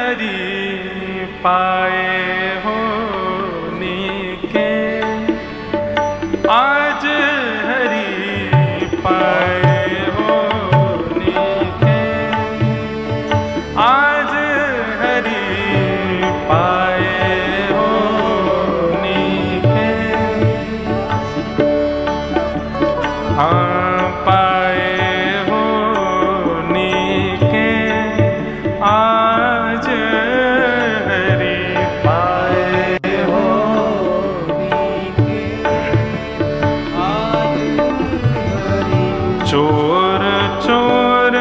हरि पाए हो नीके, आज हरि पाए हो नीके, आज हरि पाए हो नीके। हाँ पाए हो नीके, आज हरि पाए हो नीके, आज हरि। चोर चोर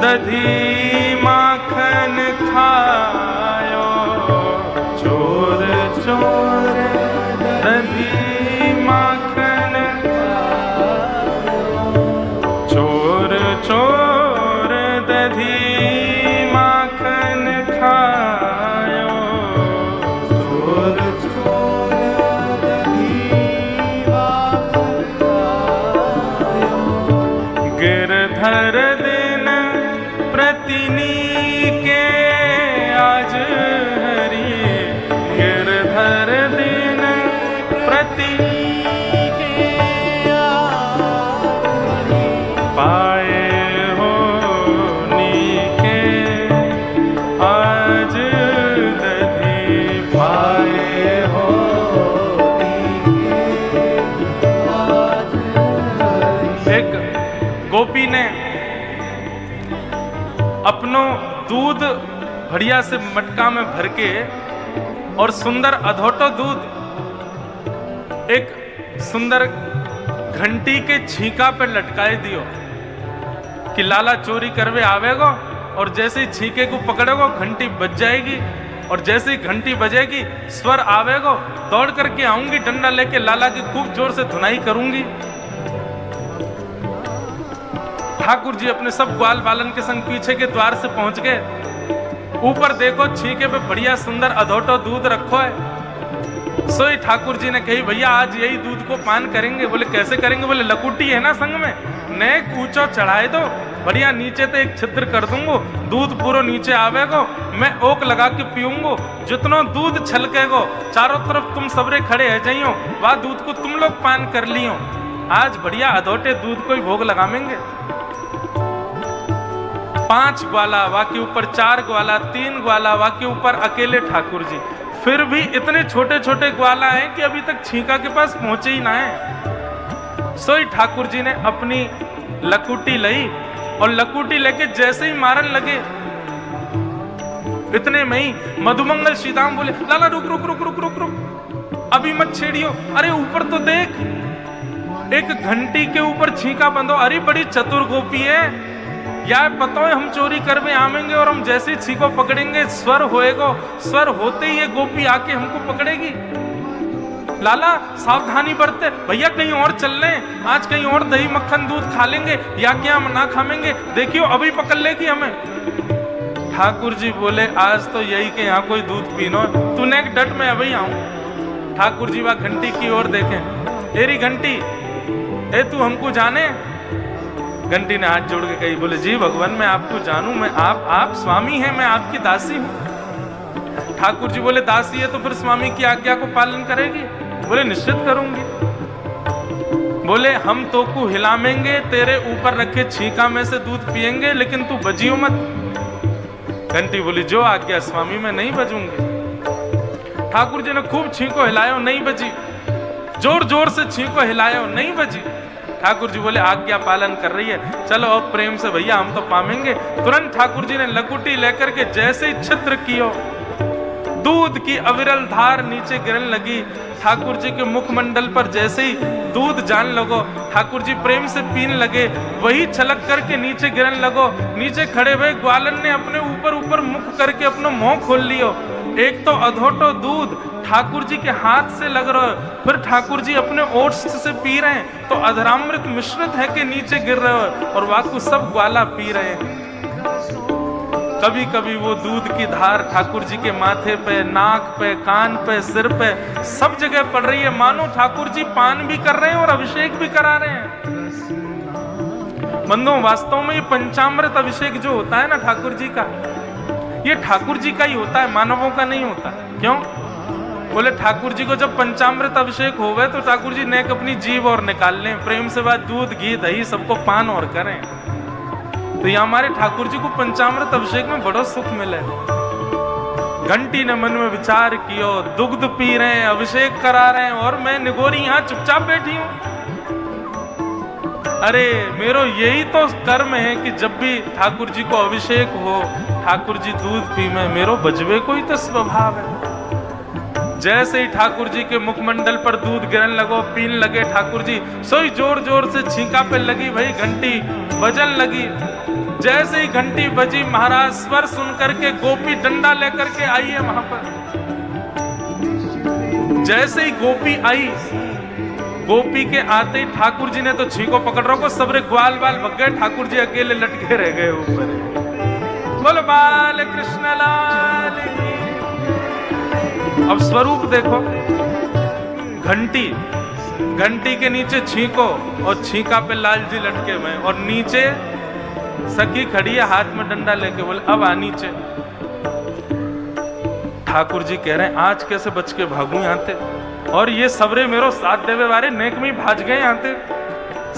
दधी माखन खायो, चोर चोर दधी माखन खायो, चोर चोर दधी माखन खायो, चोर चोर दधी माखन खायो। गिरधर दिन प्रतिनीके, आज हरि गिरधर दिन प्रतिनीके, पाए हो नीके, आज दधी पाए हो नीके, आज हरि। एक गोपी ने अपनो दूध बढ़िया से मटका में भर के और सुंदर अधोटो दूध एक सुंदर घंटी के छीका पे लटकाए दियो कि लाला चोरी करवे आवेगो, और जैसे ही छीके को पकड़ेगो घंटी बज जाएगी, और जैसे ही घंटी बजेगी स्वर आवेगो, दौड़ करके आऊंगी, डंडा लेके लाला की खूब जोर से धुनाई करूंगी। ठाकुर जी अपने सब ग्वाल बालन के संग पीछे के द्वार से पहुंच गए। ऊपर देखो छीके पे बढ़िया सुंदर अधोटो दूध रखो है। सोई ठाकुर जी ने कही भैया आज यही दूध को पान करेंगे। बोले कैसे करेंगे? बोले लकुटी है ना संग में, ने कूचो चढ़ाए दो, बढ़िया नीचे तो एक छिद्र कर दूंगो, दूध पूरा नीचे आवेगो, मैं ओक लगा के पीऊंगो, जितनो दूध छलकेगो चारों तरफ तुम सबरे खड़े है जाइयो, वह दूध को तुम लोग पान कर लियो। आज बढ़िया अधोटे दूध को ही भोग लगावेंगे। 5 ग्वाला, वा के ऊपर 4 ग्वाला, 3 ग्वाला, वा के ऊपर अकेले ठाकुर जी, फिर भी इतने छोटे छोटे ग्वाला हैं कि अभी तक छीका के पास पहुंचे ही ना है। सोई ठाकुर जी ने अपनी लकुटी ली और लकुटी लेके जैसे ही मारन लगे, इतने में ही मधुमंगल सीताम बोले लाला रुक रुक रुक रुक रुक रुक, अभी मत छेड़ियो, अरे ऊपर तो देख, एक घंटी के ऊपर छीका बंधो। अरे बड़ी चतुर गोपी है, या पता है हम चोरी करवे आवेंगे और हम जैसे छीको पकड़ेंगे स्वर होएगो, स्वर होते ही ये गोपी आके हमको पकड़ेगी। लाला सावधानी बरते, भैया कहीं और चल लें, आज कहीं और दही मक्खन दूध खा लेंगे या क्या ना खाएंगे, देखियो अभी पकड़ लेगी हमें। ठाकुर जी बोले आज तो यही के यहाँ कोई दूध पीनो, तूने एक डट में अभी आऊं। ठाकुर जी वह घंटी की ओर देखें, एरी घंटी ए तू हमको जाने? घंटी ने हाथ जोड़ के कही, बोले जी भगवान मैं आपको जानूं, मैं आप स्वामी हैं, मैं आपकी दासी हूं। ठाकुर जी बोले दासी है तो फिर स्वामी की आज्ञा को पालन करेगी? बोले निश्चित करूंगी। बोले हम तो को हिलामेंगे, तेरे ऊपर रखे छीका में से दूध पिएंगे, लेकिन तू बजियो मत। घंटी बोली जो आज्ञा स्वामी, मैं नहीं बजूंगी। ठाकुर जी ने खूब छीको हिलायो, नहीं बजी, जोर जोर से छीको हिलायो, नहीं बजी। ठाकुर जी बोले आज्ञा पालन कर रही है, चलो अब प्रेम से भैया हम तो पामेंगे। तुरंत ठाकुर जी ने लकुटी लेकर के जैसे ही छिद्र कियो, दूध की अविरल धार नीचे गिरने लगी। ठाकुर जी के मुखमंडल पर जैसे ही दूध जान लगो, ठाकुर जी प्रेम से पीने लगे, वही छलक करके नीचे गिरने लगो। नीचे खड़े हुए ग्वालन ने अपने ऊपर ऊपर मुख करके अपना मुंह खोल लियो। एक तो अधोटो दूध ठाकुर जी के हाथ से लग रहा है, फिर ठाकुर जी अपने ओट्स से पी रहे हैं, तो अधरामृत मिश्रित है कि नीचे गिर रहे हो, और वाकु सब ग्वाला पी रहे हैं। कभी कभी वो दूध की धार ठाकुर जी के माथे पे, नाक पे, कान पे, सिर पे, सब जगह पड़ रही है, मानो ठाकुर जी पान भी कर रहे हैं और अभिषेक भी करा रहे हैं। बंधुओं वास्तव में ये पंचामृत अभिषेक जो होता है ना ठाकुर जी का, ये ठाकुर जी का ही होता है, मानवों का नहीं होता। क्यों? बोले ठाकुर जी को जब पंचामृत अभिषेक होवे तो ठाकुर जी नेक अपनी जीभ और निकाल लें, प्रेम से बात दूध घी दही सबको पान और करें। तो ये हमारे ठाकुर जी को पंचामृत अभिषेक में बड़ा सुख मिले। घंटी ने मन में विचार कियो, दुग्ध पी रहे हैं, अभिषेक करा रहे हैं और मैं निगोरी यहाँ चुपचाप बैठी हूं। अरे मेरो यही तो कर्म है कि जब भी ठाकुर जी को अभिषेक हो, ठाकुर जी दूध पी में, मेरो बजवे को ही तो स्वभाव है। जैसे ही ठाकुर जी के मुखमंडल पर दूध गिरन लगो, पीन लगे ठाकुर जी, सोई जोर जोर से छींका पे लगी, भाई घंटी बजन लगी। जैसे ही घंटी बजी, महाराज स्वर सुन करके गोपी डंडा लेकर के आई है वहां पर। जैसे ही गोपी आई, गोपी के आते ही ठाकुर जी ने तो छींको पकड़ रखो, सबरे ग्वाल बाल भग गए, ठाकुर जी अकेले लटके रह गए ऊपर। बोलो बाल कृष्ण लाल की। अब स्वरूप देखो, घंटी, घंटी के नीचे छींको और छींका पे लाल जी लटके हुए, और नीचे सखी खड़ी है हाथ में डंडा लेके। बोले अब आ नीचे। ठाकुर जी कह रहे हैं आज कैसे बच के भागू यहाँ थे, और ये सबरे मेरो साथ देवे वारे नेक में भाज गए यहाँ थे,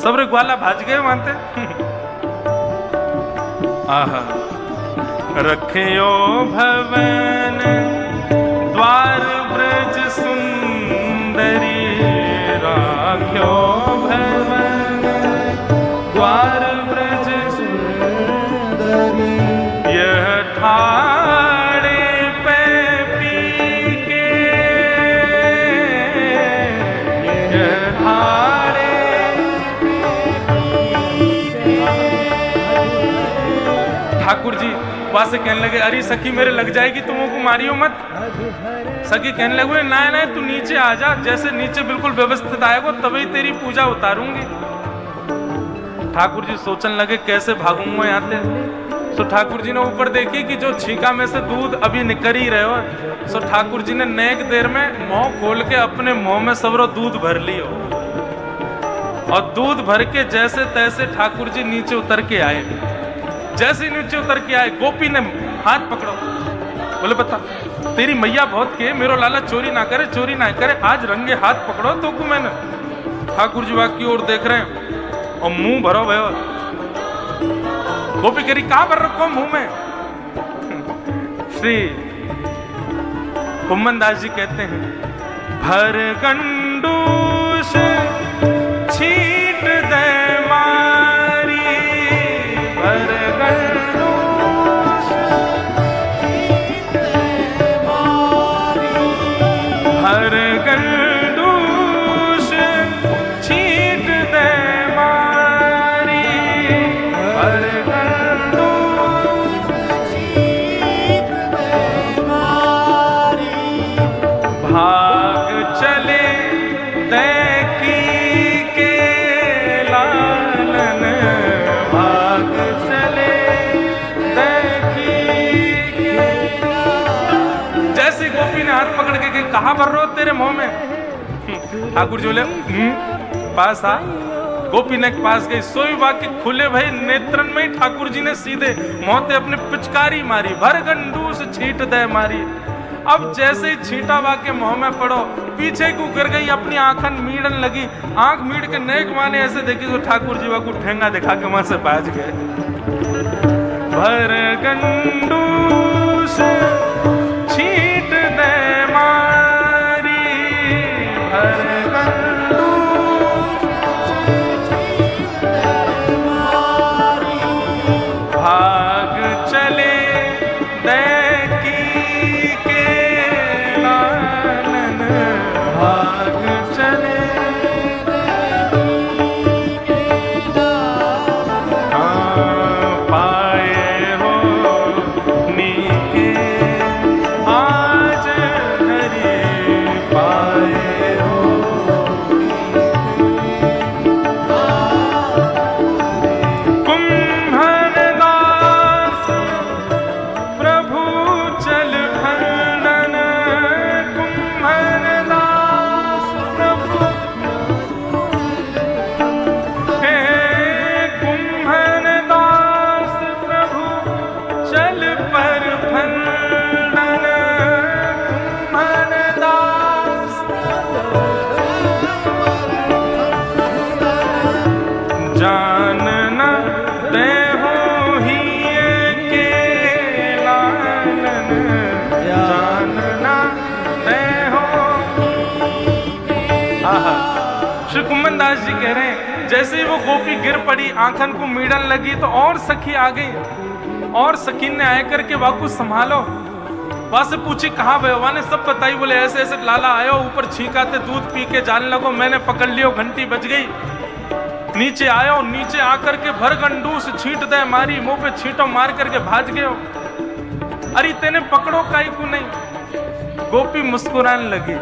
सबरे ग्वाला भाज गए वहां थे। आहा, रखियो भवन द्वार ब्रज सुंदरी, राख्यो भवन द्वार ब्रज सुंदरी, यह ठाड़े पे पी के, यह ठाड़े ठाकुर जी वहां से कहने लगे, अरे सखी मेरे लग जाएगी, तुम को मारियो मत। सखी कहने लगे, ना ना तू नीचे आ जा, जैसे नीचे बिल्कुल व्यवस्थित आएगा तभी तेरी पूजा उतारूंगी। ठाकुर जी सोचने लगे कैसे भागूंगा यहाँ से। सो ठाकुर जी ने ऊपर देखी कि जो छींका में से दूध अभी निकल ही रहे हो। सो ठाकुर जी ने नेक देर में मुंह खोल के अपने मुंह में सबरो दूध भर लियो, और दूध भर के जैसे तैसे ठाकुर जी नीचे उतर के आए। जैसे नीचे उतर के आए, गोपी ने हाथ पकड़ो, बोले बता तेरी मैया बहुत के, मेरो लाला चोरी ना करे, चोरी ना करे, आज रंगे हाथ पकड़ो तो को मैंने। ठाकुर जी की ओर देख रहे हैं और मुंह भरो भयो। गोपी करी कहां भर रखो मुंह में। श्री कुम्मन दास जी कहते हैं, भर गंडूस छीट दे मारी, भर गंडूस छीट दे मारी, भर गंडूस छीट दे मारी, भर गंडूस छीट दे मारी, भाग चले दैकी के लालन, भाग चले दैकी के लालन। जैसे गोपी ने हाथ पकड़ के कहा भर रो तेरे मुंह में। ठाकुर जी बोले पास आ। गोपी ने पास गई, सोई वाक्य खुले भाई नेत्रन में ही ठाकुर जी ने सीधे मोते अपने पिचकारी मारी, भर गंडूस छीट दे मारी। अब जैसे ही छीटा वाके मुंह में पड़ो, पीछे को गिर गई, अपनी आंखन मीड़न लगी। आंख मीड़ के नेक माने ऐसे देखी तो ठाकुर जी को ठेंगा दिखा के वहां से भाज गए। भर गंडूस छीट दे मारी, भर गंडूस छीट दे मारी, भाग चले दैकी के लालन, भाग चले दैकी के लालन। हाँ पाए हो नी आहा। श्री कुम्भन दास जी कह रहे हैं जैसे ही वो गोपी गिर पड़ी, आंखन को मीड़न लगी, तो और सखी आ गई, और सखी ने आए करके वाकु संभालो, वहां से पूछी कहाँ भय, वहां ने सब बताई। बोले ऐसे ऐसे लाला आयो, ऊपर छींकाते दूध पी के जाने लगो, मैंने पकड़ लियो, घंटी बज गई। नीचे आयो, नीचे आकर के भर गंडूस छींट दे मारी, मुंह पे छींटो मार करके भाज गयो। अरे तेने पकड़ो काई को नहीं। गोपी मुस्कुराने लगी।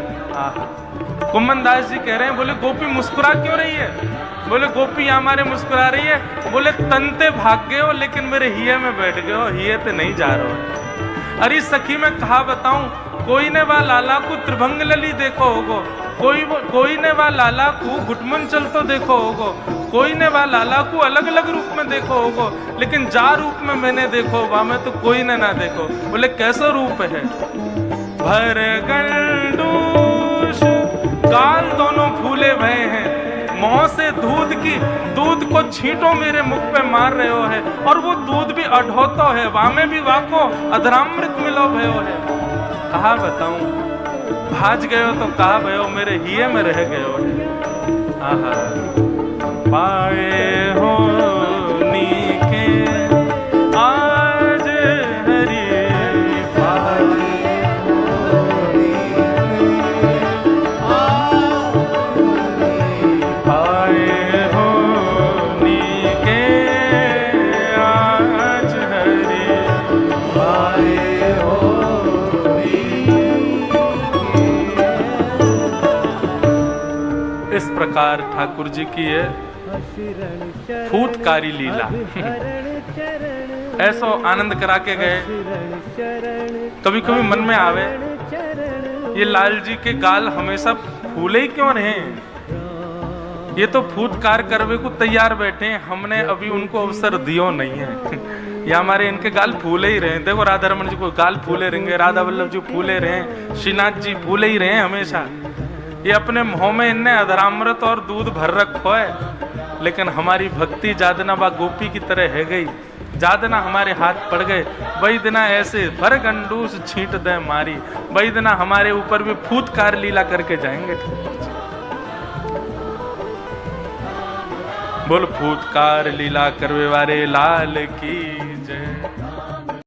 कुम्भन दास जी कह रहे हैं, बोले गोपी मुस्कुरा क्यों रही है? बोले गोपी हमारे मुस्कुरा रही है, बोले तनते भाग गए हो लेकिन मेरे हिये में बैठ गए हो, हिये ते नहीं जा रहे हो। अरे सखी मैं कहा बताऊं, कोई ने वा लाला को त्रिभंग लली देखो होगो, कोई ने वा लाला को घुटमुन चलतो देखो होगो, कोई ने वा लाला को अलग अलग रूप में देखो होगो, लेकिन जा रूप में मैंने देखो वहां में तो कोई ने ना देखो। बोले कैसा रूप है? भर गंडूस गाल दोनों फूले भय हैं, मुंह से दूध को छींटो मेरे मुख पे मार रहे हो है, और वो दूध भी अढ़ोतो है, वामे भी वाको अधरामृत मिलो भयो है। कहा बताऊं, भाज गए हो तो कहा भयो, मेरे हिये में रह गए हो है। आहा। पाए हो नीके आज हरि, इस प्रकार ठाकुर जी की है फूटकारी लीला। ऐसो आनंद करा के गए। कभी कभी मन में आवे, ये लाल जी के गाल हमेशा फूले ही क्यों रहे? ये तो फूटकार करवे को तैयार बैठे हैं, हमने अभी उनको अवसर दियो नहीं है। या हमारे इनके गाल फूले ही रहे। देखो राधा रमन जी को गाल फूले रहेंगे, राधा वल्लभ जी फूले रहे, श्रीनाथ जी फूले ही रहे हमेशा। ये अपने मुंह में इनने अधरामृत और दूध भर रखो है, लेकिन हमारी भक्ति जादना बा गोपी की तरह है गई, जादना हमारे हाथ पड़ गए। वही दिना ऐसे भर गंडूस छींट दे मारी, वही दिना हमारे ऊपर भी फूटकार लीला करके जाएंगे। बोल फूटकार लीला करवे वाले लाल की।